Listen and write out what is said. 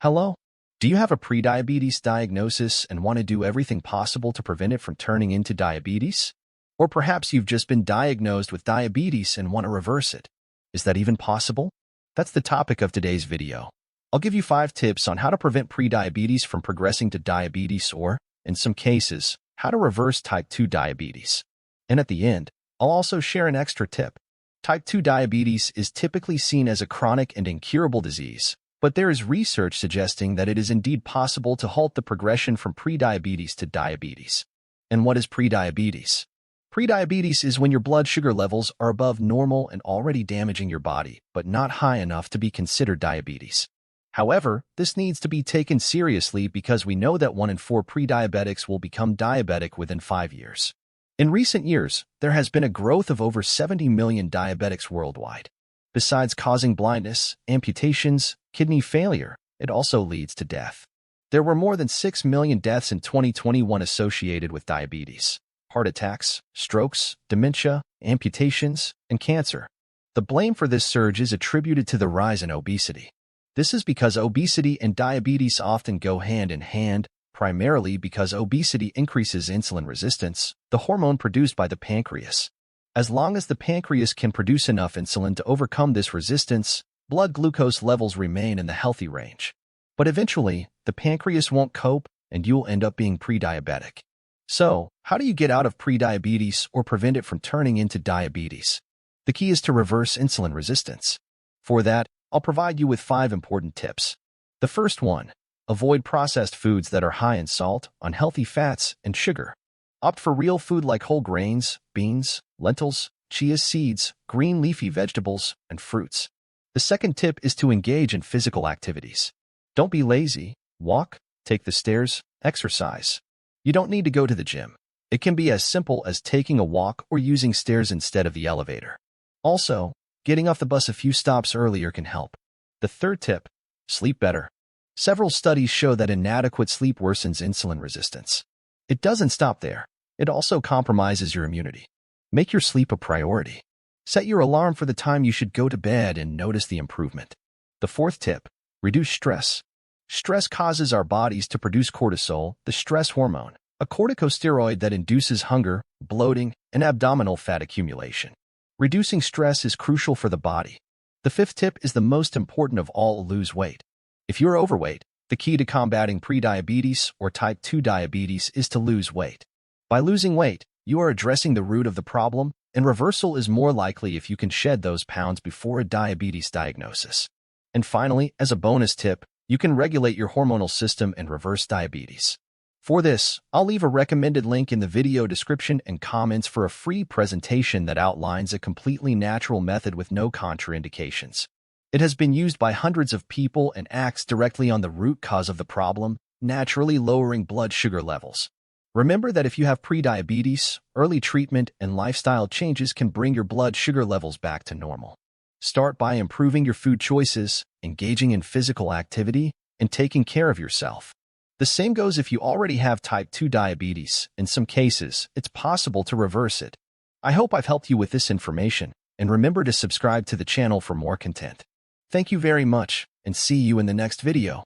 Hello? Do you have a prediabetes diagnosis and want to do everything possible to prevent it from turning into diabetes? Or perhaps you've just been diagnosed with diabetes and want to reverse it. Is that even possible? That's the topic of today's video. I'll give you 5 tips on how to prevent prediabetes from progressing to diabetes or, in some cases, how to reverse type 2 diabetes. And at the end, I'll also share an extra tip. Type 2 diabetes is typically seen as a chronic and incurable disease, but there is research suggesting that it is indeed possible to halt the progression from prediabetes to diabetes. And what is prediabetes? Prediabetes is when your blood sugar levels are above normal and already damaging your body, but not high enough to be considered diabetes. However, this needs to be taken seriously because we know that 1 in 4 prediabetics will become diabetic within 5 years. In recent years, there has been a growth of over 70 million diabetics worldwide. Besides causing blindness, amputations, kidney failure, it also leads to death. There were more than 6 million deaths in 2021 associated with diabetes. Heart attacks, strokes, dementia, amputations, and cancer. The blame for this surge is attributed to the rise in obesity. This is because obesity and diabetes often go hand in hand, primarily because obesity increases insulin resistance, the hormone produced by the pancreas. As long as the pancreas can produce enough insulin to overcome this resistance, blood glucose levels remain in the healthy range. But eventually, the pancreas won't cope and you'll end up being prediabetic. So, how do you get out of prediabetes or prevent it from turning into diabetes? The key is to reverse insulin resistance. For that, I'll provide you with 5 important tips. The first one, avoid processed foods that are high in salt, unhealthy fats, and sugar. Opt for real food like whole grains, beans, lentils, chia seeds, green leafy vegetables, and fruits. The second tip is to engage in physical activities. Don't be lazy. Walk, take the stairs, exercise. You don't need to go to the gym. It can be as simple as taking a walk or using stairs instead of the elevator. Also, getting off the bus a few stops earlier can help. The third tip, sleep better. Several studies show that inadequate sleep worsens insulin resistance. It doesn't stop there. It also compromises your immunity. Make your sleep a priority. Set your alarm for the time you should go to bed and notice the improvement. The fourth tip, reduce stress. Stress causes our bodies to produce cortisol, the stress hormone, a corticosteroid that induces hunger, bloating, and abdominal fat accumulation. Reducing stress is crucial for the body. The fifth tip is the most important of all: lose weight. If you're overweight, the key to combating prediabetes or type 2 diabetes is to lose weight. By losing weight, you are addressing the root of the problem, and reversal is more likely if you can shed those pounds before a diabetes diagnosis. And finally, as a bonus tip, you can regulate your hormonal system and reverse diabetes. For this, I'll leave a recommended link in the video description and comments for a free presentation that outlines a completely natural method with no contraindications. It has been used by hundreds of people and acts directly on the root cause of the problem, naturally lowering blood sugar levels. Remember that if you have prediabetes, early treatment and lifestyle changes can bring your blood sugar levels back to normal. Start by improving your food choices, engaging in physical activity, and taking care of yourself. The same goes if you already have type 2 diabetes. In some cases, it's possible to reverse it. I hope I've helped you with this information, and remember to subscribe to the channel for more content. Thank you very much, and see you in the next video.